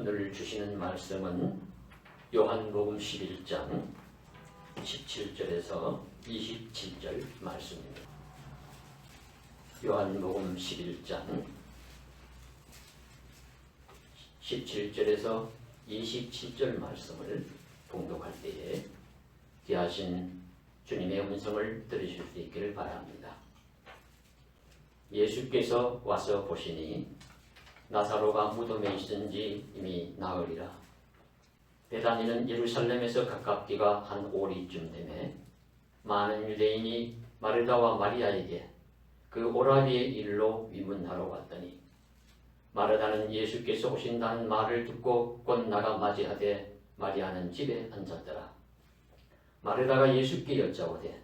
오늘 주시는 말씀은 요한복음 11장 17절에서 27절 말씀입니다. 요한복음 11장 17절에서 27절 말씀을 봉독할 때에 귀하신 주님의 음성을 들으실 수 있기를 바랍니다. 예수께서 와서 보시니 나사로가 무덤에 있은지 이미 나으리라. 베다니는 예루살렘에서 가깝기가 한 오리쯤 되매 많은 유대인이 마르다와 마리아에게 그 오라비의 일로 위문하러 왔더니 마르다는 예수께서 오신다는 말을 듣고 곧 나가 맞이하되 마리아는 집에 앉았더라. 마르다가 예수께 여짜오되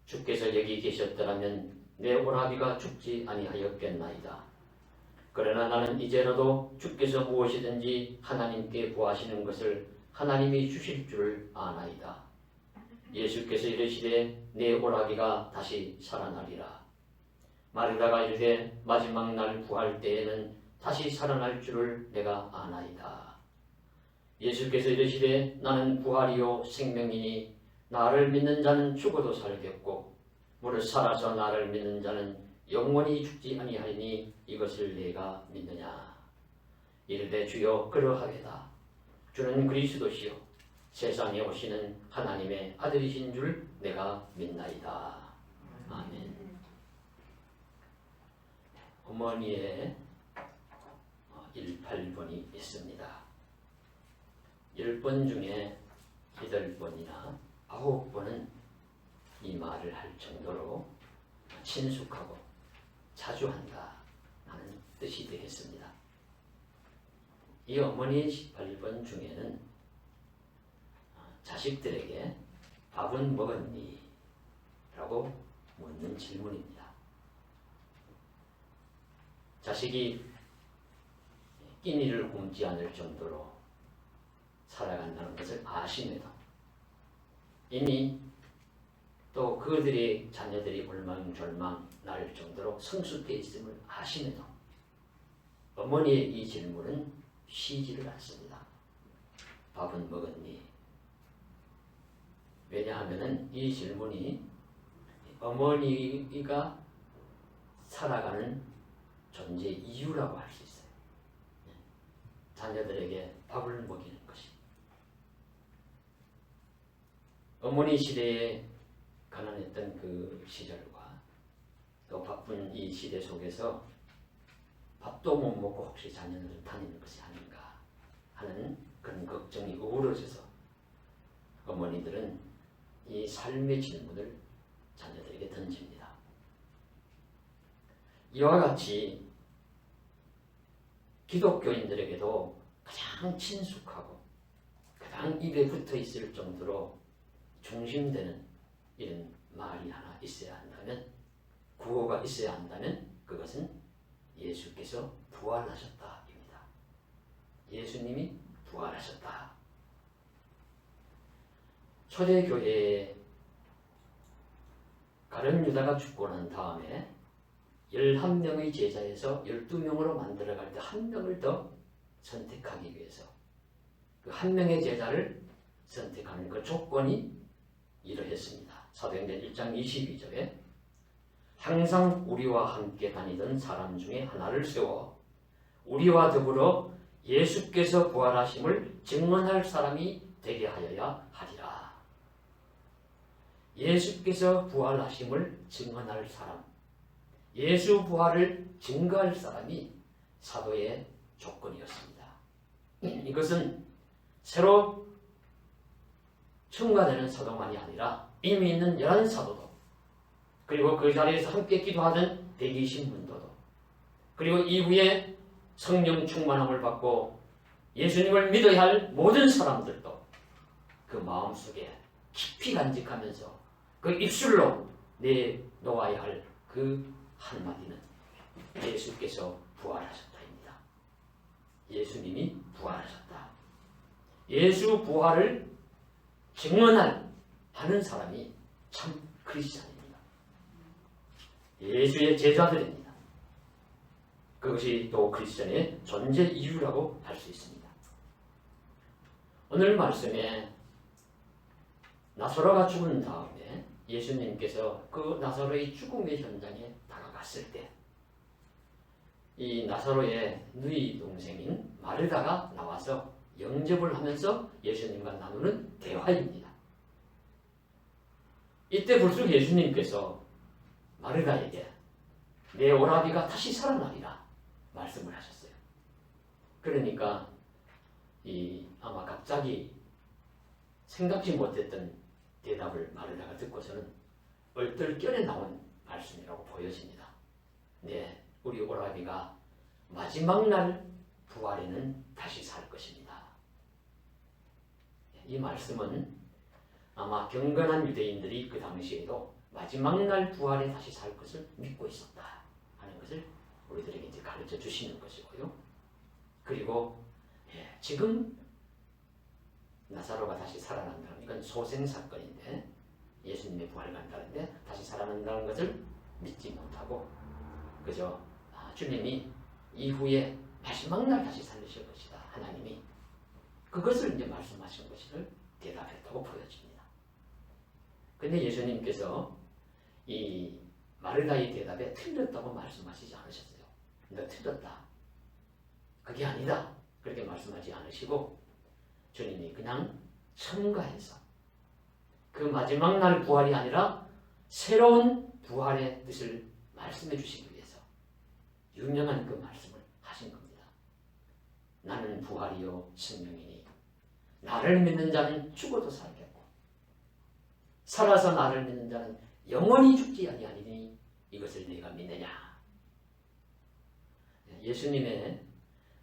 주께서 여기 계셨더라면 내 오라비가 죽지 아니하였겠나이다. 그러나 나는 이제라도 주께서 무엇이든지 하나님께 구하시는 것을 하나님이 주실 줄을 아나이다. 예수께서 이르시되 내 오라비가 다시 살아나리라. 마르다가 이르되 마지막 날 구할 때에는 다시 살아날 줄을 내가 아나이다. 예수께서 이르시되 나는 부활이요 생명이니 나를 믿는 자는 죽어도 살겠고 무릇 살아서 나를 믿는 자는 영원히 죽지 아니하리니 이것을 내가 믿느냐. 이르되 주여 그러하겠다. 주는 그리스도시요 세상에 오시는 하나님의 아들이신 줄 내가 믿나이다. 아멘. 어머니의 18번이 있습니다. 10번 중에 8번이나 9번은 이 말을 할 정도로 친숙하고 자주 한다 하는 뜻이 되겠습니다. 이 어머니의 18번 중에는 자식들에게 밥은 먹었니? 라고 묻는 질문입니다. 자식이 끼니를 굶지 않을 정도로 살아간다는 것을 아심에도 이미 또 그들의 자녀들이 올망졸망 날 정도로 성숙해 있음을 아심에도 어머니의 이 질문은 쉬지를 않습니다. 밥은 먹었니? 왜냐하면 이 질문이 어머니가 살아가는 존재 이유라고 할 수 있어요. 자녀들에게 밥을 먹이는 것이. 어머니 시대에 가난했던 그 시절과 또 바쁜 이 시대 속에서 밥도 못 먹고 혹시 자녀들을 다니는 것이 아닌가 하는 그런 걱정이 우울해져서 어머니들은 이 삶의 질문을 자녀들에게 던집니다. 이와 같이 기독교인들에게도 가장 친숙하고 가장 입에 붙어 있을 정도로 중심되는 이런 말이 하나 있어야 한다면, 구호가 있어야 한다면 그것은 예수께서 부활하셨다입니다. 예수님이 부활하셨다. 초대교회에 가룟 유다가 죽고 난 다음에 11명의 제자에서 12명으로 만들어갈 때 한 명을 더 선택하기 위해서 그 한 명의 제자를 선택하는 그 조건이 이러했습니다. 사도행전 1장 22절에 항상 우리와 함께 다니던 사람 중에 하나를 세워 우리와 더불어 예수께서 부활하심을 증언할 사람이 되게 하여야 하리라. 예수께서 부활하심을 증언할 사람, 예수 부활을 증거할 사람이 사도의 조건이었습니다. 이것은 새로 첨가되는 사도만이 아니라 이미 있는 11사도도, 그리고 그 자리에서 함께 기도하던 120문도도, 그리고 이후에 성령 충만함을 받고 예수님을 믿어야 할 모든 사람들도 그 마음속에 깊이 간직하면서 그 입술로 내놓아야 할 그 한마디는 예수께서 부활하셨다입니다. 예수님이 부활하셨다. 예수 부활을 증언하는 사람이 참 크리스찬입니다. 예수의 제자들입니다. 그것이 또 크리스찬의 존재 이유라고 할 수 있습니다. 오늘 말씀에 나사로가 죽은 다음에 예수님께서 그 나사로의 죽음의 현장에 다가갔을 때 이 나사로의 누이 동생인 마르다가 나와서 영접을 하면서 예수님과 나누는 대화입니다. 이때 불쑥 예수님께서 마르다에게 내 오라비가 다시 살아나리라 말씀을 하셨어요. 그러니까 아마 갑자기 생각지 못했던 대답을 마르다가 듣고서는 얼떨결에 나온 말씀이라고 보여집니다. 네, 우리 오라비가 마지막 날 부활에는 다시 살 것입니다. 이 말씀은 아마 경건한 유대인들이 그 당시에도 마지막 날 부활에 다시 살 것을 믿고 있었다 하는 것을 우리들에게 이제 가르쳐 주시는 것이고요. 그리고 지금 나사로가 다시 살아난다는 이건 소생 사건인데 예수님의 부활을 간다는데 다시 살아난다는 것을 믿지 못하고 그저 주님이 이후에 마지막 날 다시 살리실 것이다. 하나님이 그것을 이제 말씀하신 것을 대답했다고 보여집니다. 근데 예수님께서 이 마르다의 대답에 틀렸다고 말씀하시지 않으셨어요. 너 틀렸다. 그게 아니다. 그렇게 말씀하지 않으시고 주님이 그냥 첨가해서 그 마지막 날 부활이 아니라 새로운 부활의 뜻을 말씀해 주시기 위해서 유명한 그 말씀을 하신 겁니다. 나는 부활이요 생명이니 나를 믿는 자는 죽어도 살겠고 살아서 나를 믿는 자는 영원히 죽지 아니하리니 이것을 네가 믿느냐. 예수님의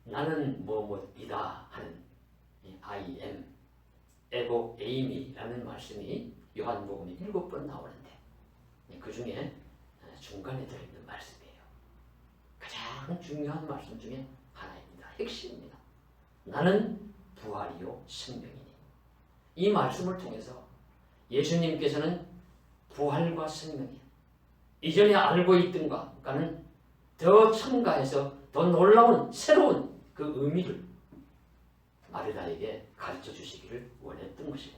나는 뭐뭐이다 하는 I am, 에고 에이미라는 말씀이 요한복음에 7번 나오는데 그 중에 중간에 들어있는 말씀이에요. 가장 중요한 말씀 중에 하나입니다. 핵심입니다. 나는 부활이요 생명이니. 이 말씀을 통해서 예수님께서는 부활과 생명이 이전에 알고 있던 것과는 더 첨가해서 더 놀라운 새로운 그 의미를 마르다에게 가르쳐 주시기를 원했던 것이고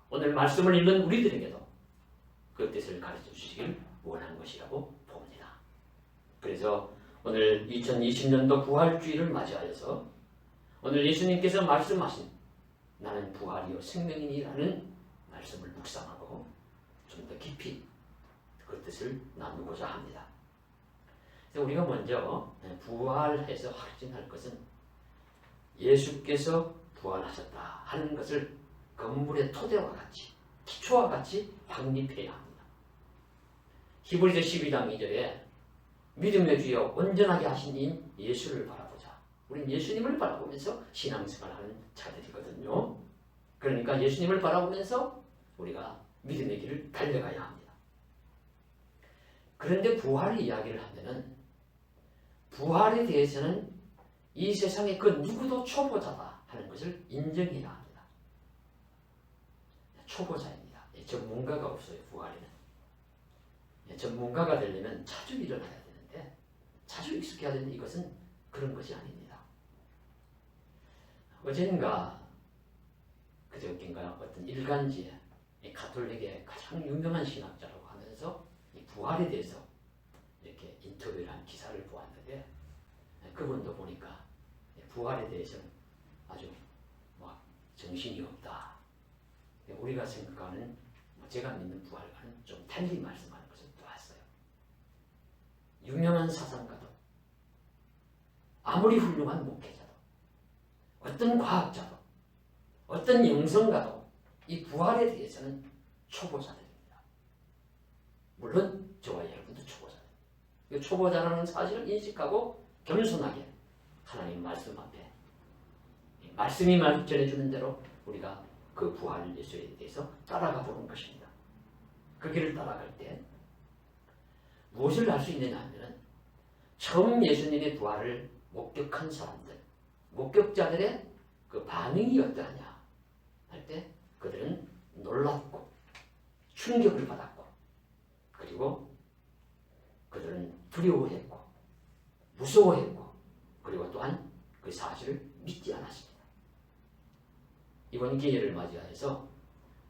오늘 말씀을 읽는 우리들에게도 그 뜻을 가르쳐 주시기를 원한 것이라고 봅니다. 그래서 오늘 2020년도 부활주의를 맞이하여서 오늘 예수님께서 말씀하신 나는 부활이요 생명이니라는 말씀을 묵상하고 좀 더 깊이 그 뜻을 나누고자 합니다. 우리가 먼저 부활해서 확증할 것은 예수께서 부활하셨다 하는 것을 건물의 토대와 같이 기초와 같이 확립해야 합니다. 히브리서 12장 2절에 믿음의 주여 온전하게 하신 인 예수를 바라보자. 우리는 예수님을 바라보면서 신앙생활을 하는 자들이거든요. 그러니까 예수님을 바라보면서 우리가 믿음의 길을 달려가야 합니다. 그런데 부활 이야기를 하면은 부활에 대해서는 이 세상에 그 누구도 초보자다 하는 것을 인정해야 합니다. 초보자입니다. 전문가가 없어요. 부활에는. 전문가가 되려면 자주 일어나야 되는데 자주 익숙해야 되는 이것은 그런 것이 아닙니다. 어젠가 그저께인가 어떤 일간지에 가톨릭의 가장 유명한 신학자라고 하면서 이 부활에 대해서 이렇게 인터뷰를 한 기사를 보았는데 그분도 보니까 부활에 대해서는 아주 막 정신이 없다. 우리가 생각하는 제가 믿는 부활과는 좀 달리 말씀하는 것을 보았어요. 유명한 사상가도 아무리 훌륭한 목회자도 어떤 과학자도 어떤 영성가도 이 부활에 대해서는 초보자들입니다. 물론 저와 여러분도 초보자들. 초보자라는 사실을 인식하고 겸손하게 하나님 말씀 앞에 말씀이 전해주는 대로 우리가 그 부활 예수에 대해서 따라가 보는 것입니다. 그 길을 따라갈 때 무엇을 알 수 있느냐 하면 처음 예수님의 부활을 목격한 사람들, 목격자들의 그 반응이 어떠하냐 할 때 그들은 놀랐고 충격을 받았고 그리고 그들은 두려워했고 무서워했고 그리고 또한 그 사실을 믿지 않았습니다. 이번 기회를 맞이해서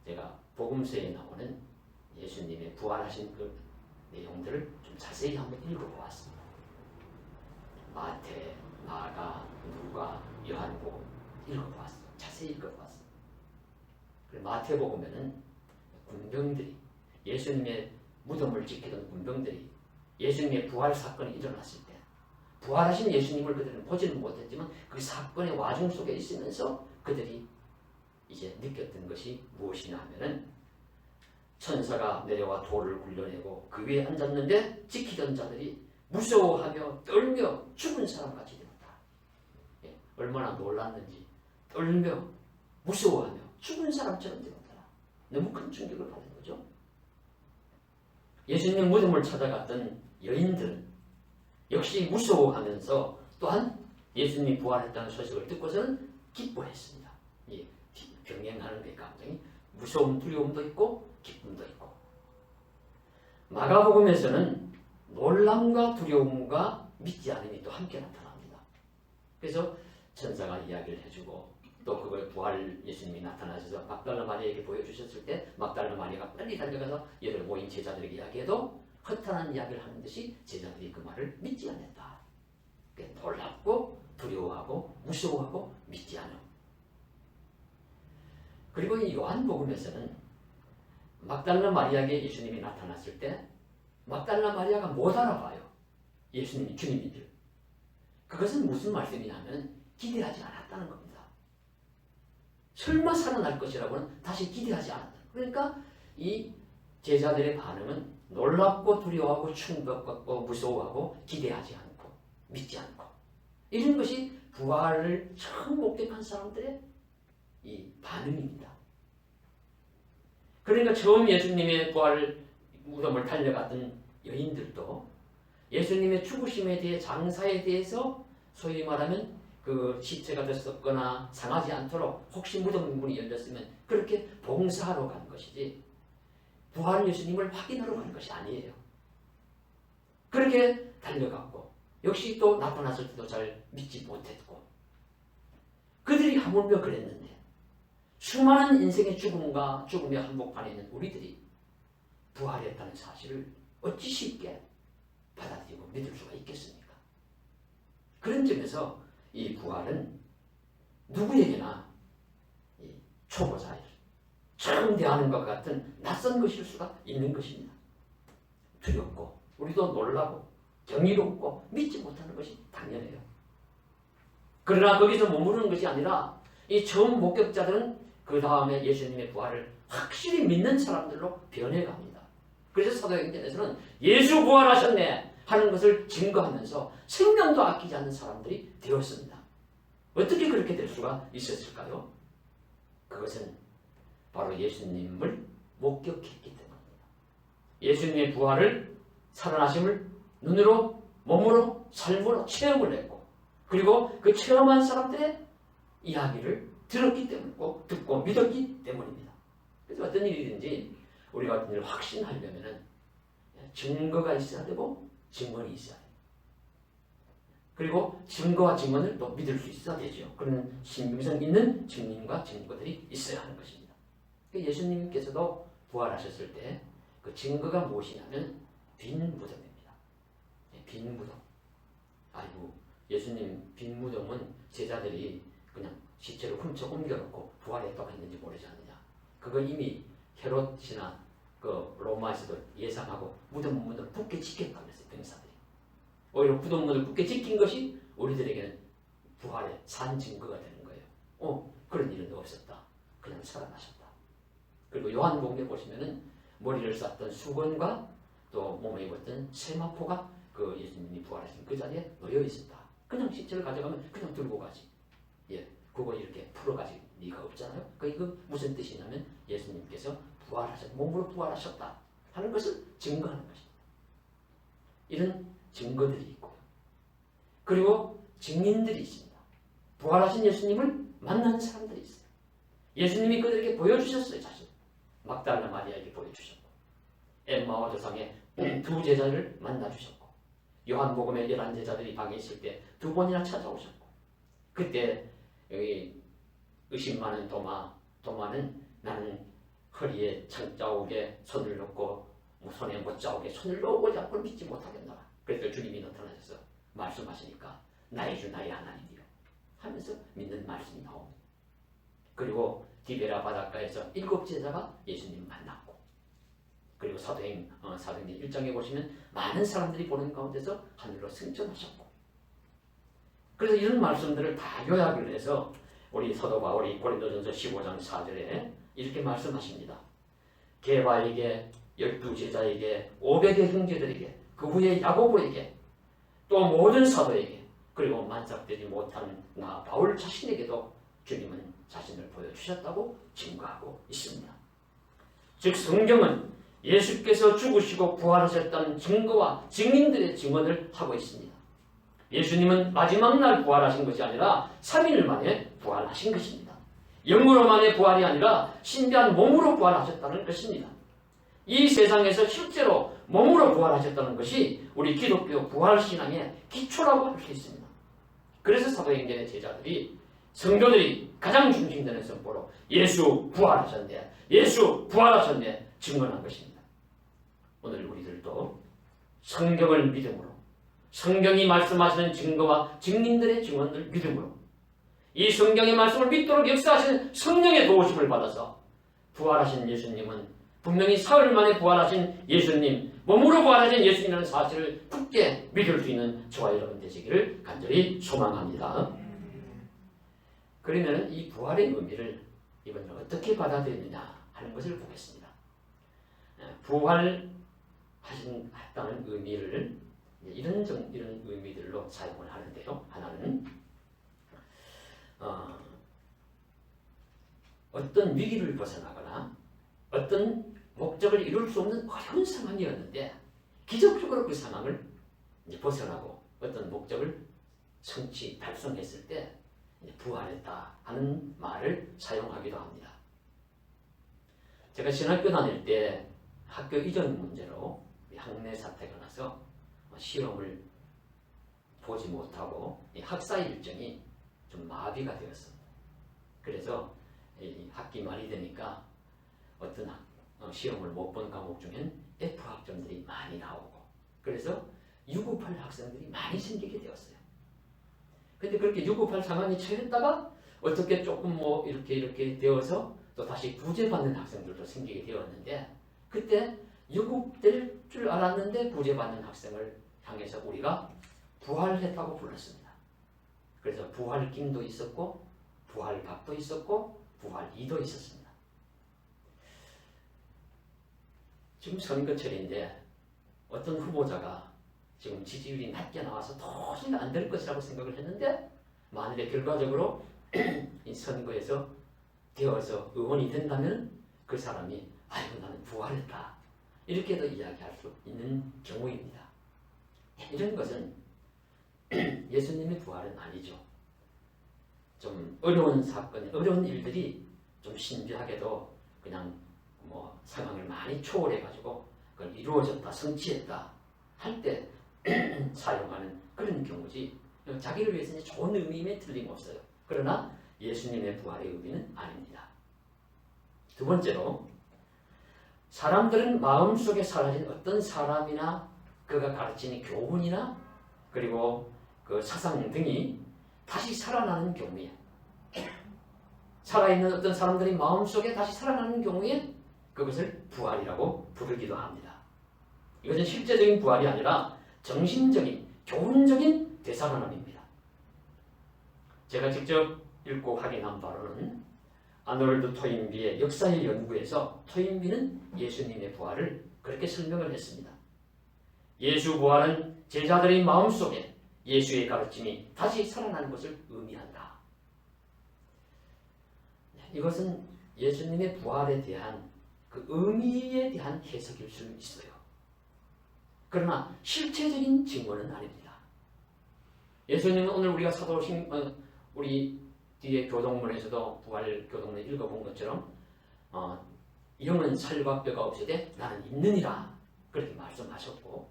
제가 복음서에 나오는 예수님의 부활하신 그 내용들을 좀 자세히 한번 읽어보았습니다. 마태, 마가, 누가, 요한복음 읽어보았어요. 자세히 읽어보았어요. 마태복음에는 군병들이 예수님의 무덤을 지키던 군병들이 예수님의 부활 사건이 일어났을 때 부활하신 예수님을 그들은 보지는 못했지만 그 사건의 와중 속에 있으면서 그들이 이제 느꼈던 것이 무엇이냐 하면은 천사가 내려와 돌을 굴려내고 그 위에 앉았는데 지키던 자들이 무서워하며 떨며 죽은 사람같이 되었다. 예, 얼마나 놀랐는지 떨며 무서워하며 죽은 사람처럼 되었더라. 너무 큰 충격을 받은 거죠. 예수님 무덤을 찾아갔던 여인들은 역시 무서워하면서 또한 예수님이 부활했다는 소식을 듣고서는 기뻐했습니다. 예, 병행하는 데 감정이 무서움, 두려움도 있고 기쁨도 있고. 마가복음에서는 놀람과 두려움과 믿지 않음이 또 함께 나타납니다. 그래서 천사가 이야기를 해주고 또 그걸 부활 예수님이 나타나셔서 막달라 마리아에게 보여주셨을 때 막달라 마리아가 빨리 달려가서 여러 모인 제자들에게 이야기해도 허탄한 이야기를 하는 듯이 제자들이 그 말을 믿지 않았다. 놀랍고 두려워하고 무서워하고 믿지 않음. 그리고 이 요한복음에서는 막달라 마리아에게 예수님이 나타났을 때 막달라 마리아가 못 알아봐요. 예수님이 주님인 줄. 그것은 무슨 말씀이냐면 기대하지 않았다는 겁니다. 설마 살아날 것이라고는 다시 기대하지 않았다. 그러니까 이 제자들의 반응은 놀랍고 두려워하고 충격받고 무서워하고 기대하지 않고 믿지 않고 이런 것이 부활을 처음 목격한 사람들의 이 반응입니다. 그러니까 처음 예수님의 부활 무덤을 달려갔던 여인들도 예수님의 죽으심에 대해 장사에 대해서 소위 말하면 그 시체가 됐었거나 상하지 않도록 혹시 무덤 문이 열렸으면 그렇게 봉사하러 간 것이지 부활 예수님을 확인하러 간 것이 아니에요. 그렇게 달려갔고 역시 또 나타났을 때도 잘 믿지 못했고 그들이 하물며 그랬는데 수많은 인생의 죽음과 죽음의 한복판에 있는 우리들이 부활했다는 사실을 어찌 쉽게 받아들이고 믿을 수가 있겠습니까? 그런 점에서 이 부활은 누구에게나 이 초보자일 처음 대하는 것 같은 낯선 것일 수가 있는 것입니다. 두렵고 우리도 놀라고 경이롭고 믿지 못하는 것이 당연해요. 그러나 거기서 머무르는 것이 아니라 이 처음 목격자들은 그 다음에 예수님의 부활을 확실히 믿는 사람들로 변해갑니다. 그래서 사도행전에서는 예수 부활하셨네 하는 것을 증거하면서 생명도 아끼지 않는 사람들이 되었습니다. 어떻게 그렇게 될 수가 있었을까요? 그것은 바로 예수님을 목격했기 때문입니다. 예수님의 부활을 살아나심을 눈으로 몸으로 삶으로 체험을 했고 그리고 그 체험한 사람들의 이야기를 들었기 때문이고 듣고 믿었기 때문입니다. 그래서 어떤 일이든지 우리가 어떤 일을 확신하려면 증거가 있어야 되고 증언이 있어야 돼요. 그리고 증거와 증언을 또 믿을 수 있어야 되죠. 그런 신빙성 있는 증인과 증거들이 있어야 하는 것입니다. 예수님께서도 부활하셨을 때 그 증거가 무엇이냐면 빈 무덤입니다. 빈 무덤. 아이고 예수님 빈 무덤은 제자들이 그냥 시체를 훔쳐 옮겨놓고 부활했다고 했는지 모르지 않느냐. 그거 이미 헤롯이나 그 로마에서도 예상하고 무덤 굳게 지켰다고 했어요. 병사들이. 오히려 무덤문을 굳게 지킨 것이 우리들에게는 부활의 산 증거가 되는 거예요. 그런 일은 없었다. 그냥 살아나셨다. 그리고 요한복음에 보시면은 머리를 쌌던 수건과 또 몸에 입었던 세마포가 그 예수님이 부활하신 그 자리에 놓여 있었다. 그냥 시체를 가져가면 그냥 들고 가지. 예, 그거 이렇게 풀어가질 리가 없잖아요. 이거 무슨 뜻이냐면 예수님께서 몸으로 부활하셨다 하는 것을 증거하는 것입니다. 이런 증거들이 있고요. 그리고 증인들이 있습니다. 부활하신 예수님을 만나는 사람들이 있어요. 예수님이 그들에게 보여주셨어요. 자신. 막달라 마리아에게 보여주셨고 엠마오 도상에 두 제자를 만나주셨고 요한복음에 11제자들이 방에 있을 때 2번이나 찾아오셨고 그때 여기 의심 많은 도마는 나는 허리에 창자옥에 손을 넣고 손에 못자옥에 손을 넣고 자꾸 믿지 못하겠노라. 그래서 주님이 나타나셔서 말씀하시니까 나의 주 나의 하나님이요 하면서 믿는 말씀이 나옵니다. 그리고 디베라 바닷가에서 7 제자가 예수님 만났고, 그리고 사도행 1장에 보시면 많은 사람들이 보는 가운데서 하늘로 승천하셨고, 그래서 이런 말씀들을 다 요약을 해서 우리 사도 바울이 고린도전서 15장 4절에 이렇게 말씀하십니다. 게바에게 12제자에게 500의 형제들에게 그 후에 야고보에게 또 모든 사도에게 그리고 만삭되지 못한 나 바울 자신에게도 주님은 자신을 보여주셨다고 증거하고 있습니다. 즉 성경은 예수께서 죽으시고 부활하셨다는 증거와 증인들의 증언을 하고 있습니다. 예수님은 마지막 날 부활하신 것이 아니라 3일 만에 부활하신 것입니다. 영으로만의 부활이 아니라 신비한 몸으로 부활하셨다는 것입니다. 이 세상에서 실제로 몸으로 부활하셨다는 것이 우리 기독교 부활신앙의 기초라고 할 수 있습니다. 그래서 사도행전의 제자들이 성도들이 가장 중심되는 선포로 예수 부활하셨네, 예수 부활하셨네 증언한 것입니다. 오늘 우리들도 성경을 믿음으로, 성경이 말씀하시는 증거와 증인들의 증언을 믿음으로 이 성경의 말씀을 믿도록 역사하시는 성령의 도우심을 받아서 부활하신 예수님은 분명히 사흘 만에 부활하신 예수님, 몸으로 부활하신 예수님이라는 사실을 굳게 믿을 수 있는 저와 여러분 되시기를 간절히 소망합니다. 그러면 이 부활의 의미를 이번에 어떻게 받아들이느냐 하는 것을 보겠습니다. 부활했다는 의미를 이런 의미들로 사용을 하는데요. 하나는 어떤 위기를 벗어나거나 어떤 목적을 이룰 수 없는 어려운 상황이었는데 기적적으로 그 상황을 벗어나고 어떤 목적을 달성했을 때 부활했다 하는 말을 사용하기도 합니다. 제가 신학교 다닐 때 학교 이전 문제로 학내 사태가 나서 시험을 보지 못하고 학사 일정이 좀 마비가 되었습니다. 그래서 학기 말이 되니까 어떤 시험을 못 본 과목 중엔 F 학점들이 많이 나오고, 그래서 658 학생들이 많이 생기게 되었어요. 근데 그렇게 658 상황이 처했다가 어떻게 조금 이렇게 되어서 또 다시 구제받는 학생들도 생기게 되었는데, 그때 6될 줄 알았는데 구제받는 학생을 향해서 우리가 부활했다고 불렀습니다. 그래서 부활김도 있었고 부활갑도 있었고 부활이도 있었습니다. 지금 선거철인데 어떤 후보자가 지금 지지율이 낮게 나와서 도저히 안 될 것이라고 생각을 했는데, 만일에 결과적으로 이 선거에서 되어서 의원이 된다면 그 사람이 아이고 나는 부활했다 이렇게도 이야기할 수 있는 경우입니다. 이런 것은 예수님의 부활은 아니죠. 좀 어려운 사건, 어려운 일들이 좀 신비하게도 그냥 상황을 많이 초월해가지고 그걸 이루어졌다, 성취했다 할 때 사용하는 그런 경우지, 자기를 위해서는 좋은 의미임에 틀림없어요. 그러나 예수님의 부활의 의미는 아닙니다. 두 번째로, 사람들은 마음속에 사라진 어떤 사람이나 그가 가르치는 교훈이나 그리고 그 사상 등이 다시 살아나는 경우에, 살아있는 어떤 사람들이 마음속에 다시 살아나는 경우에 그것을 부활이라고 부르기도 합니다. 이것은 실제적인 부활이 아니라 정신적인, 교훈적인 되살아남입니다. 제가 직접 읽고 확인한 바로는 아놀드 토인비의 역사의 연구에서 토인비는 예수님의 부활을 그렇게 설명을 했습니다. 예수 부활은 제자들의 마음속에 예수의 가르침이 다시 살아나는 것을 의미한다. 이것은 예수님의 부활에 대한 그 의미에 대한 해석일 수 있어요. 그러나 실체적인 증거는 아닙니다. 예수님은 오늘 우리가 우리 뒤에 교동문에서도 부활 교동문에 읽어본 것처럼 영은 살과 뼈가 없으되 나는 있느니라 그렇게 말씀하셨고,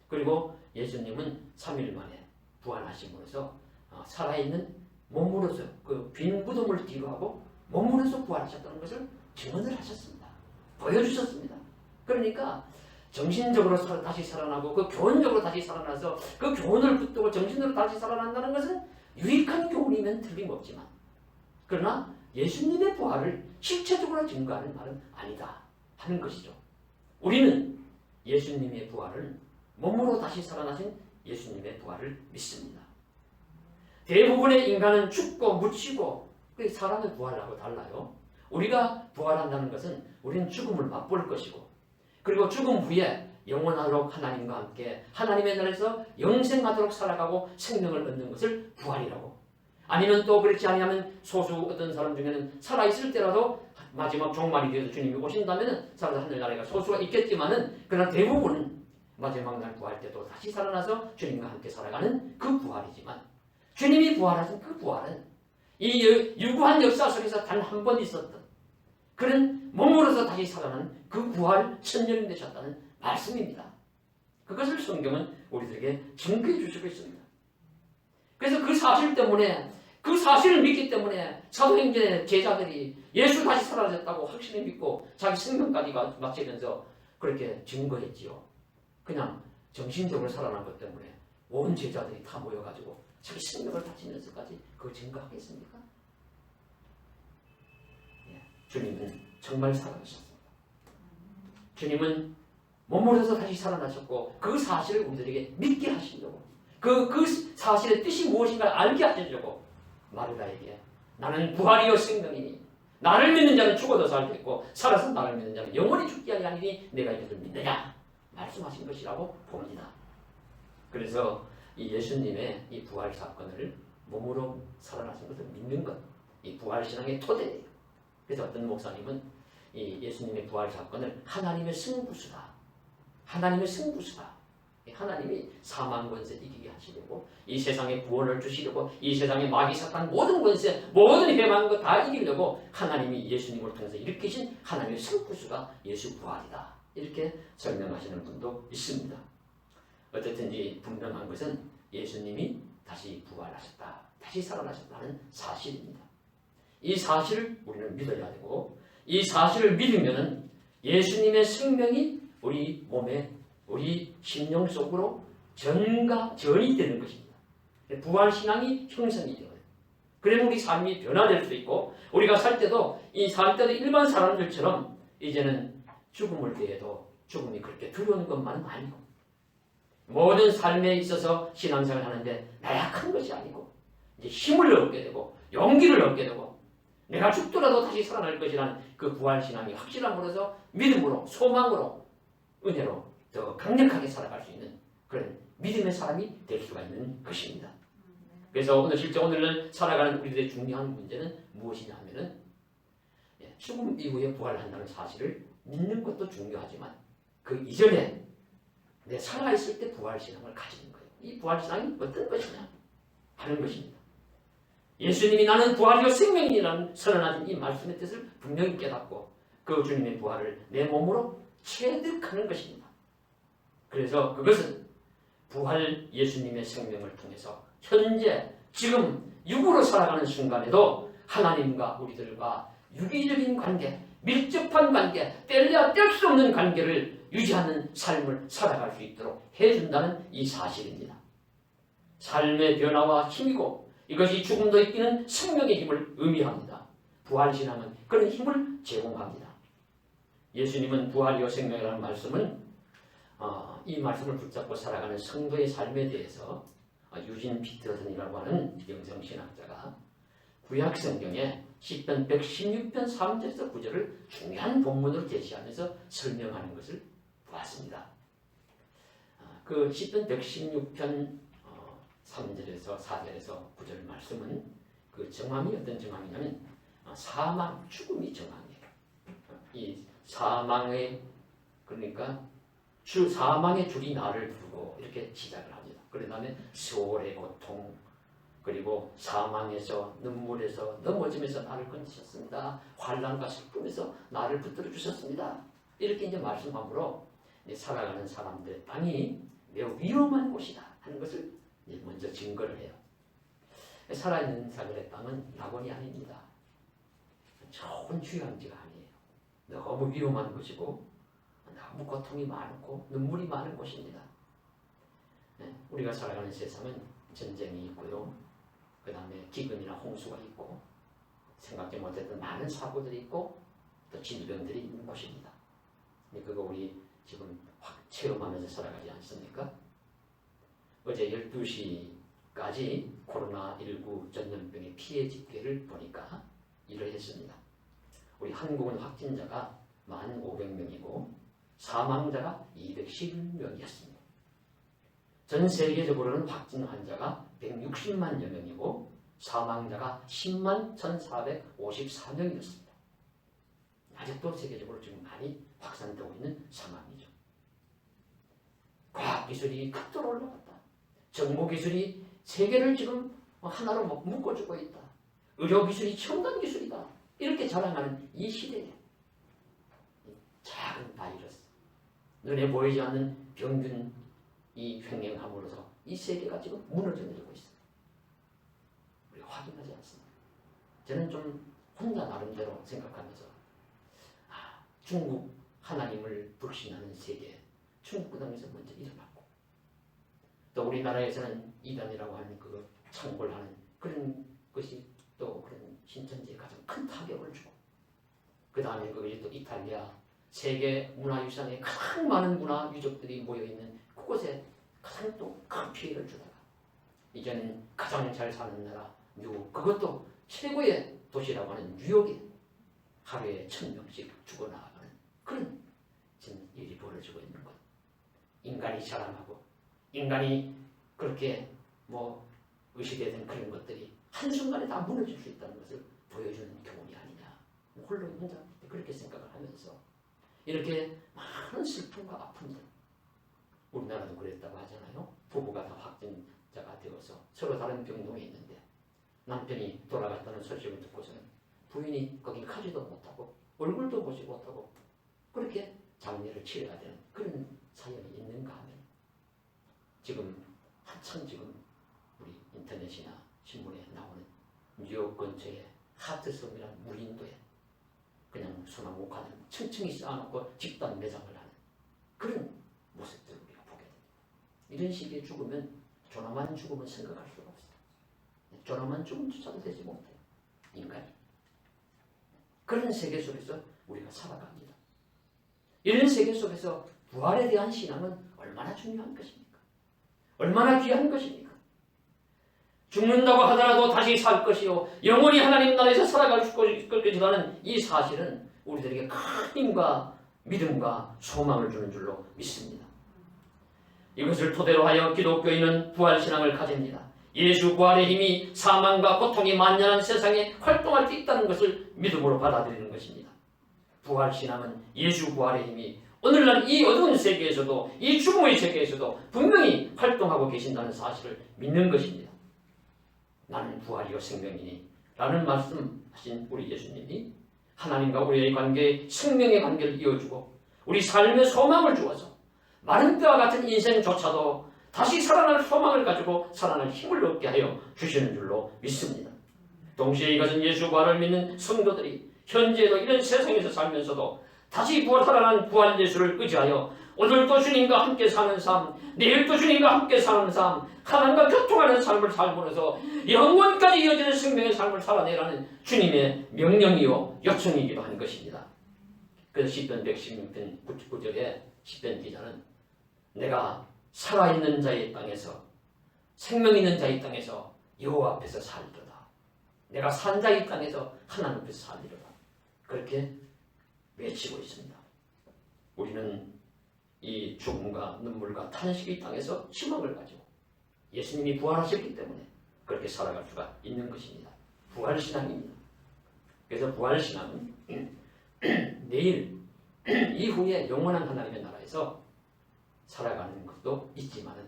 그리고 예수님은 3일 만에 부활하심으로써 살아있는 몸으로서 그 빈 무덤을 뒤로 하고 몸으로서 부활하셨다는 것을 증언을 하셨습니다. 보여주셨습니다. 그러니까 정신적으로 다시 살아나고 그 교훈적으로 다시 살아나서 그 교훈을 붙들고 정신으로 다시 살아난다는 것은 유익한 교훈이면 틀림없지만, 그러나 예수님의 부활을 실체적으로 증거하는 말은 아니다 하는 것이죠. 우리는 예수님의 부활을 몸으로 다시 살아나신 예수님의 부활을 믿습니다. 대부분의 인간은 죽고 묻히고 사람의 부활하고 달라요. 우리가 부활한다는 것은 우리는 죽음을 맛볼 것이고, 그리고 죽음 후에 영원하도록 하나님과 함께 하나님의 나라에서 영생하도록 살아가고 생명을 얻는 것을 부활이라고. 아니면 또 그렇지 아니하면 소수 어떤 사람 중에는 살아있을 때라도 마지막 종말이 되어서 주님이 오신다면 살아서 하늘나라가 소수가 있겠지만은, 그러나 대부분은 마지막 날 부활 때도 다시 살아나서 주님과 함께 살아가는 그 부활이지만, 주님이 부활하신 그 부활은 이 유구한 역사 속에서 단 한 번 있었던 그런 몸으로서 다시 살아난 그 부활 선녀님 되셨다는 말씀입니다. 그것을 성경은 우리들에게 증거해 주시고 있습니다. 그래서 그 사실 때문에, 그 사실을 믿기 때문에 사도행전의 제자들이 예수 다시 살아나셨다고 확신을 믿고 자기 생명까지 바치면서 그렇게 증거했지요. 그냥 정신적으로 살아난 것 때문에 온 제자들이 다 모여가지고 자기 생명을 바치면서까지 그걸 증거하겠습니까? 주님은 정말 살아나셨습니다. 주님은 몸으로서 다시 살아나셨고 그 사실을 우리들에게 믿게 하시려고, 그 사실의 뜻이 무엇인가 알게 하시려고 마르다에게 나는 부활이요 생명이니 나를 믿는 자는 죽어도 살겠고 살아서 나를 믿는 자는 영원히 죽지 아니하니 내가 이것을 믿느냐 말씀하신 것이라고 봅니다. 그래서 이 예수님의 이 부활 사건을 몸으로 살아나신 것을 믿는 것, 이 부활 신앙의 토대예요. 그래서 어떤 목사님은 이 예수님의 부활 사건을 하나님의 승부수다, 하나님의 승부수다. 하나님이 사망 권세 이기게 하시려고, 이 세상에 구원을 주시려고, 이 세상에 마귀 사탄 모든 권세, 모든 해망 것 다 이기려고 하나님이 예수님을 통해서 일으키신 하나님의 승부수가 예수 부활이다. 이렇게 설명하시는 분도 있습니다. 어쨌든지 분명한 것은 예수님이 다시 부활하셨다, 다시 살아나셨다는 사실입니다. 이 사실을 우리는 믿어야 되고, 이 사실을 믿으면 예수님의 생명이 우리 몸에, 우리 심령 속으로 전이 되는 것입니다. 부활신앙이 형성이 되어요. 그러면 우리 삶이 변화될 수 있고, 우리가 살 때도 일반 사람들처럼 이제는 죽음을 대해도 죽음이 그렇게 두려운 것만은 아니고, 모든 삶에 있어서 신앙생활을 하는데 나약한 것이 아니고 이제 힘을 얻게 되고 용기를 얻게 되고, 내가 죽더라도 다시 살아날 것이라는 그 부활신앙이 확실함으로써 믿음으로, 소망으로, 은혜로 더 강력하게 살아갈 수 있는 그런 믿음의 사람이 될 수가 있는 것입니다. 그래서 오늘 살아가는 우리들의 중요한 문제는 무엇이냐 하면은, 죽음 이후에 부활한다는 사실을 믿는 것도 중요하지만 그 이전에 내 살아있을 때 부활신앙을 가지는 거예요. 이 부활신앙이 어떤 것이냐 하는 것입니다. 예수님이 나는 부활이요 생명이라는 선언하신 이 말씀의 뜻을 분명히 깨닫고 그 주님의 부활을 내 몸으로 체득하는 것입니다. 그래서 그것은 부활 예수님의 생명을 통해서 현재 지금 육으로 살아가는 순간에도 하나님과 우리들과 유기적인 관계, 밀접한 관계, 뗄래야 뗄 수 없는 관계를 유지하는 삶을 살아갈 수 있도록 해준다는 이 사실입니다. 삶의 변화와 힘이고, 이것이 죽음도 이기는 생명의 힘을 의미합니다. 부활신앙은 그런 힘을 제공합니다. 예수님은 부활이요 생명이라는 말씀은 이 말씀을 붙잡고 살아가는 성도의 삶에 대해서 유진 피터슨이라고 하는 영성신학자가 구약성경에 시편 116편 3절에서 9절을 중요한 본문으로 제시하면서 설명하는 것을 보았습니다. 그 시편 116편 3절에서 4절에서 9절 말씀은 그 정황이 어떤 정황이냐면 사망, 죽음이 정황이에요. 이 사망의, 그러니까 사망의 줄이 나를 부르고 이렇게 시작을 합니다. 그 다음에 세월의 고통, 그리고 사망에서, 눈물에서, 넘어지면서 나를 건지셨습니다. 환난과 슬픔에서 나를 붙들어 주셨습니다. 이렇게 이제 말씀함으로 살아가는 사람들의 땅이 매우 위험한 곳이다 하는 것을 먼저 증거를 해요. 살아있는 사람의 땅은 낙원이 아닙니다. 좋은 휴양지가 아니에요. 너무 위험한 곳이고 너무 고통이 많고 눈물이 많은 곳입니다. 우리가 살아가는 세상은 전쟁이 있고요. 그 다음에 기근이나 홍수가 있고 생각지 못했던 많은 사고들이 있고 또 질병들이 있는 곳입니다. 그거 우리 지금 확 체험하면서 살아가지 않습니까? 어제 12시까지 코로나19 전염병의 피해 집계를 보니까 이러했습니다. 우리 한국은 확진자가 1,500명이고 사망자가 211명이었습니다. 전 세계적으로는 확진 환자가 160만여 명이고 사망자가 10만 1,454명이었습니다. 아직도 세계적으로 지금 많이 확산되고 있는 상황이죠. 과학기술이 극도로 올라갔다. 정보기술이 세계를 지금 하나로 묶어주고 있다. 의료기술이 첨단기술이다. 이렇게 자랑하는 이 시대에 작은 바이러스, 눈에 보이지 않는 병균이 횡행함으로써 이 세계가 지금 무너져 내리고 있습니다. 우리가 확인하지 않습니다. 저는 좀 혼자 나름대로 생각하면서 중국 하나님을 불신하는 세계, 중국 그 당에서 먼저 일어났고 또 우리나라에서는 이단이라고 하는 그 창궐하는 그런 것이 또 그런 신천지에 가장 큰 타격을 주고 그 다음에 그것이 또 이탈리아 세계 문화유산에 가장 많은 문화 유적들이 모여있는 그곳에 가장 또 큰 피해를 주다가 이제는 가장 잘 사는 나라 미국, 그것도 최고의 도시라고 하는 뉴욕에 하루에 1,000명씩 죽어나가는 그런 지금 일이 벌어지고 있는 것. 인간이 자랑하고 인간이 그렇게 의식되는 그런 것들이 한순간에 다 무너질 수 있다는 것을 보여주는 경험이 아니냐. 홀로 혼자 그렇게 생각을 하면서 이렇게 많은 슬픔과 아픔들. 우리나라도 그랬다고 하잖아요. 부부가 다 확진자가 되어서 서로 다른 병동에 있는데 남편이 돌아갔다는 소식을 듣고서는 부인이 거기 가지도 못하고 얼굴도 보지 못하고 그렇게 장례를 치러야 되는 그런 사연이 있는가 하면 지금 한참 지금 우리 인터넷이나 신문에 나오는 뉴욕 근처에 하트섬이라는 무인도에 그냥 소나무 가득 층층이 쌓아놓고 집단 매장을 하는 그런 모습들을 우리가 보게 됩니다. 이런 식의 죽으면 조남한 죽음은 생각할 수가 없어요. 조남한 죽음조차도 되지 못해요. 인간이. 그런 세계 속에서 우리가 살아갑니다. 이런 세계 속에서 부활에 대한 신앙은 얼마나 중요한 것입니까? 얼마나 귀한 것입니까? 죽는다고 하더라도 다시 살 것이요 영원히 하나님 나라에서 살아갈 것이라는 이 사실은 우리들에게 큰 힘과 믿음과 소망을 주는 줄로 믿습니다. 이것을 토대로 하여 기독교인은 부활신앙을 가집니다. 예수 부활의 힘이 사망과 고통이 만연한 세상에 활동할 수 있다는 것을 믿음으로 받아들이는 것입니다. 부활신앙은 예수 부활의 힘이 오늘날 이 어두운 세계에서도 이 죽음의 세계에서도 분명히 활동하고 계신다는 사실을 믿는 것입니다. 나는 부활이요 생명이니 라는 말씀하신 우리 예수님이 하나님과 우리의 관계, 생명의 관계를 이어주고 우리 삶의 소망을 주어서 마른 뼈와 같은 인생조차도 다시 살아날 소망을 가지고 살아날 힘을 얻게 하여 주시는 줄로 믿습니다. 동시에 이것은 예수 부활을 믿는 성도들이 현재도 이런 세상에서 살면서도 다시 살아난 부활 예수를 의지하여 오늘도 주님과 함께 사는 삶, 내일도 주님과 함께 사는 삶, 하나님과 교통하는 삶을 살면서 영원까지 이어지는 생명의 삶을 살아내라는 주님의 명령이요 요청이기도 한 것입니다. 그래서 시편 116편 9절에 시편 기자는 내가 살아있는 자의 땅에서 생명 있는 자의 땅에서 여호와 앞에서 살리로다. 내가 산 자의 땅에서 하나님 앞에서 살리로다. 그렇게 외치고 있습니다. 우리는 이 죽음과 눈물과 탄식의 땅에서 희망을 가지고 예수님이 부활하셨기 때문에 그렇게 살아갈 수가 있는 것입니다. 부활신앙입니다. 그래서 부활신앙은 내일 이후에 영원한 하나님의 나라에서 살아가는 것도 있지만은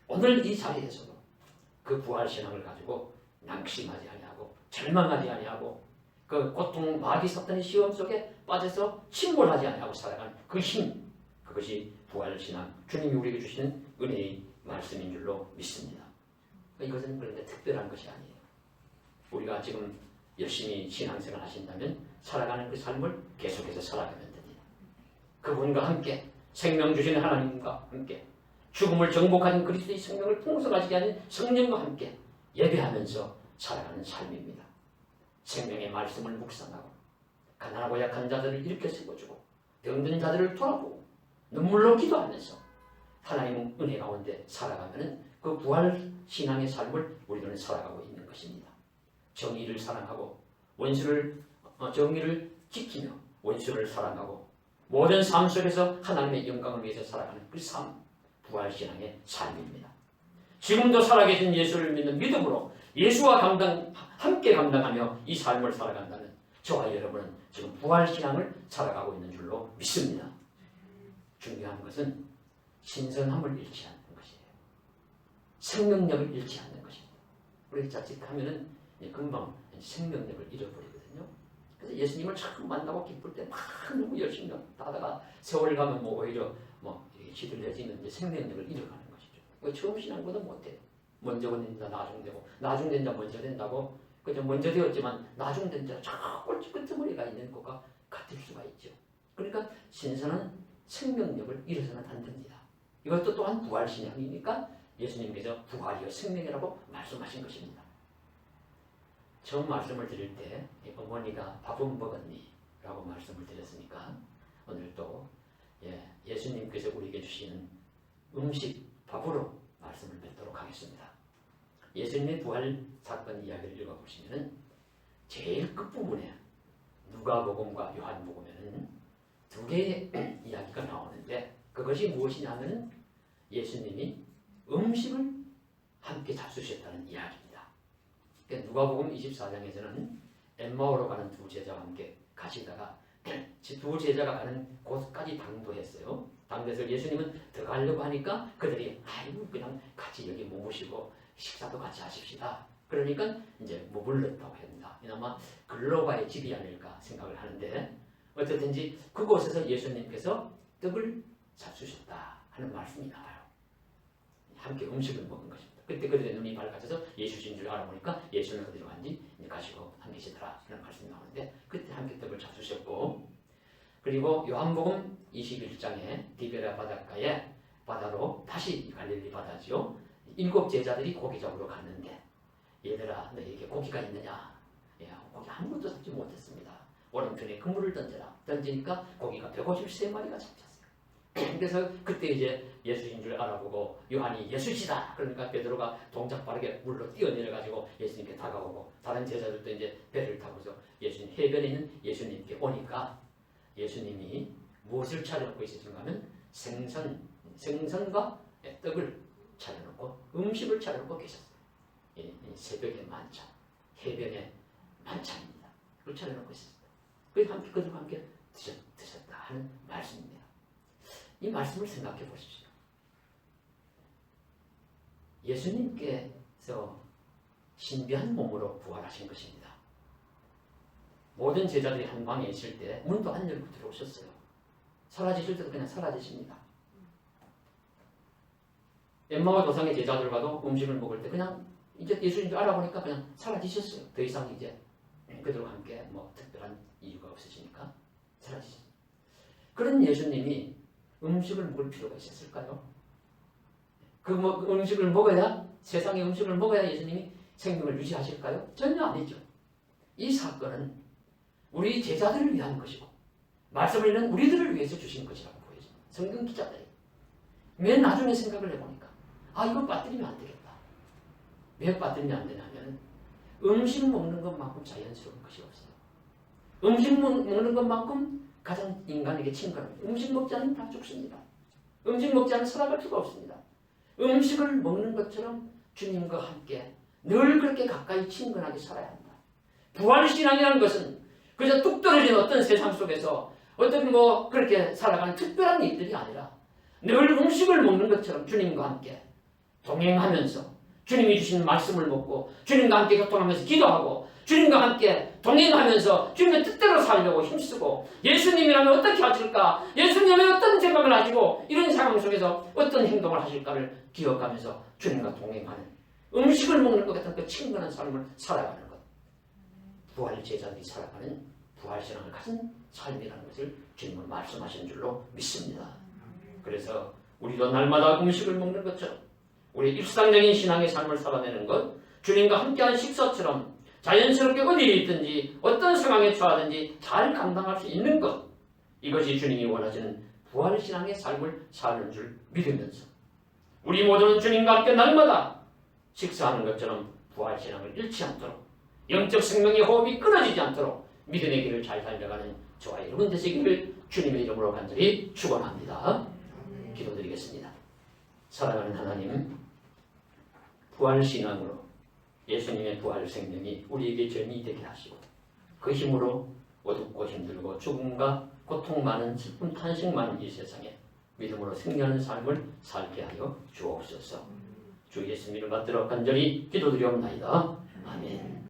오늘 이 자리에서도 그 부활신앙을 가지고 낙심하지 아니하고 절망하지 아니하고 그 고통, 마귀, 사탄의 시험 속에 빠져서 침몰하지 아니하고 살아가는 그 힘, 그것이 부활신앙, 주님이 우리에게 주시는 은혜의 말씀인 줄로 믿습니다. 이것은 그런데 특별한 것이 아니에요. 우리가 지금 열심히 신앙생활 하신다면 살아가는 그 삶을 계속해서 살아가면 됩니다. 그분과 함께 생명 주시는 하나님과 함께 죽음을 정복하는 그리스도의 생명을 풍성하시게 하는 성령과 함께 예배하면서 살아가는 삶입니다. 생명의 말씀을 묵상하고 가난하고 약한 자들을 일으켜 세워주고 병든 자들을 돌아보고 눈물로 기도하면서 하나님 은혜 가운데 살아가면 그 부활 신앙의 삶을 우리들은 살아가고 있는 것입니다. 정의를 사랑하고 정의를 지키며 원수를 사랑하고 모든 삶 속에서 하나님의 영광을 위해서 살아가는 그 삶, 부활신앙의 삶입니다. 지금도 살아계신 예수를 믿는 믿음으로 예수와 함께 감당하며 이 삶을 살아간다면 저와 여러분은 지금 부활신앙을 살아가고 있는 줄로 믿습니다. 중요한 것은 신선함을 잃지 않는 것이에요. 생명력을 잃지 않는 것입니다. 우리 자칫하면은 금방 생명력을 잃어버리거든요. 그래서 예수님을 처음 만나고 기쁠 때 막 너무 열심히 하다가 세월 가면 오히려 이렇게 시들해지는 생명력을 잃어가는 것이죠. 처음 신앙보다 못해요. 먼저 된 자 나중되고 나중된 자 먼저 된다고 그저 먼저 되었지만 나중된 자 자꾸 끄트머리가 있는 것과 같을 수가 있죠. 그러니까 신선한 생명력을 잃어서는 안 됩니다. 이것도 또한 부활신앙이니까 예수님께서 부활이요 생명이라고 말씀하신 것입니다. 처음 말씀을 드릴 때 어머니가 밥은 먹었니? 라고 말씀을 드렸으니까 오늘 또 예수님께서 우리에게 주시는 음식, 밥으로 말씀을 뵙도록 하겠습니다. 예수님의 부활 사건 이야기를 읽어보시면 제일 끝부분에 누가복음과 요한복음에는 두 개의 이야기가 나오는데 그것이 무엇이냐면 예수님이 음식을 함께 잡수셨다는 이야기입니다. 그러니까 누가복음 24장에서는 엠마오로 가는 두 제자와 함께 가시다가 두 제자가 가는 곳까지 당도했어요. 당도해서 예수님은 들어가려고 하니까 그들이 아이고 그냥 같이 여기 머무시고 식사도 같이 하십시다. 그러니까 이제 머물렀다고 합니다. 아마 글로바의 집이 아닐까 생각을 하는데 어쨌든지 그곳에서 예수님께서 떡을 잡수셨다 하는 말씀이 나와요. 함께 음식을 먹은 것입니다. 그때 그들의 눈이 밝아져서 예수신 줄 알아보니까 예수는 어디로 간지 가시고 한 계시더라 하는 말씀이 나오는데 그때 함께 떡을 잡수셨고 그리고 요한복음 21장에 디베랴 바닷가에 바다로 다시 갈릴리 바다지요. 7 제자들이 고기 잡으러 갔는데 얘들아 너희에게 고기가 있느냐? 고기 아무것도 잡지 못했습니다. 오른편에 그물을 던지니까 고기가 153마리가 잡혔어요. 그래서 그때 이제 예수인 줄 알아보고 요한이 예수시다. 그러니까 베드로가 동작 빠르게 물로 뛰어내려가지고 예수님께 다가오고 다른 제자들도 이제 배를 타고서 예수님 해변에 있는 예수님께 오니까 예수님이 무엇을 차려놓고 있었는가 하면 생선과 떡을 차려놓고 음식을 차려놓고 계셨어요. 이 새벽의 만찬, 해변의 만찬입니다. 그걸 차려놓고 있었어요. 그래서 그들과 함께 드셨다 하는 말씀입니다. 이 말씀을 생각해 보십시오. 예수님께서 신비한 몸으로 부활하신 것입니다. 모든 제자들이 한 방에 있을 때 문도 안 열고 들어오셨어요. 사라지실 때도 그냥 사라지십니다. 엠마오 도상의 제자들과도 음식을 먹을 때 그냥 이제 예수님 줄 알아보니까 그냥 사라지셨어요. 더 이상 이제 그들과 함께 특별한 이유가 없으시니까 사라지셨어요. 그런 예수님이 음식을 먹을 필요가 있었을까요? 그 음식을 먹어야 세상의 음식을 먹어야 예수님이 생명을 유지하실까요? 전혀 아니죠. 이 사건은 우리 제자들을 위한 것이고 말씀을 읽는 우리들을 위해서 주신 것이라고 보여집니다. 성경 기자들이 맨 나중에 생각을 해보니까 이거 빠뜨리면 안 되겠다. 왜 빠뜨리면 안 되냐면 음식 먹는 것만큼 자연스러운 것이 없어요. 음식 먹는 것만큼 가장 인간에게 친근합니다. 음식 먹지 않으면 다 죽습니다. 음식 먹지 않으면 살아갈 수가 없습니다. 음식을 먹는 것처럼 주님과 함께 늘 그렇게 가까이 친근하게 살아야 합니다. 부활신앙이라는 것은 그저 뚝 떨어진 어떤 세상 속에서 어떤 그렇게 살아가는 특별한 일들이 아니라 늘 음식을 먹는 것처럼 주님과 함께 동행하면서 주님이 주신 말씀을 먹고 주님과 함께 교통하면서 기도하고 주님과 함께 동행하면서 주님의 뜻대로 살려고 힘쓰고 예수님이라면 어떻게 하실까? 예수님이라면 어떤 생각을 하시고 이런 상황 속에서 어떤 행동을 하실까를 기억하면서 주님과 동행하는 음식을 먹는 것 같은 그 친근한 삶을 살아가는 것. 부활 제자들이 살아가는 부활신앙을 가진 삶이라는 것을 주님은 말씀하신 줄로 믿습니다. 그래서 우리도 날마다 음식을 먹는 것처럼 우리 일상적인 신앙의 삶을 살아내는 것, 주님과 함께한 식사처럼 자연스럽게 어디에 있든지 어떤 상황에 처하든지 잘 감당할 수 있는 것, 이것이 주님이 원하시는 부활신앙의 삶을 사는 줄 믿으면서 우리 모두는 주님과 함께 날마다 식사하는 것처럼 부활신앙을 잃지 않도록, 영적 생명의 호흡이 끊어지지 않도록 믿음의 길을 잘 달려가는 저와 여러분 되시기를 주님의 이름으로 간절히 축원합니다. 기도드리겠습니다. 사랑하는 하나님, 부활신앙으로 예수님의 부활 생명이 우리에게 전이 되게 하시고 그 힘으로 어둡고 힘들고 죽음과 고통 많은 슬픔 탄식 많은 이 세상에 믿음으로 승리하는 삶을 살게 하여 주옵소서. 주 예수님을 받들어 간절히 기도드리옵나이다. 아멘.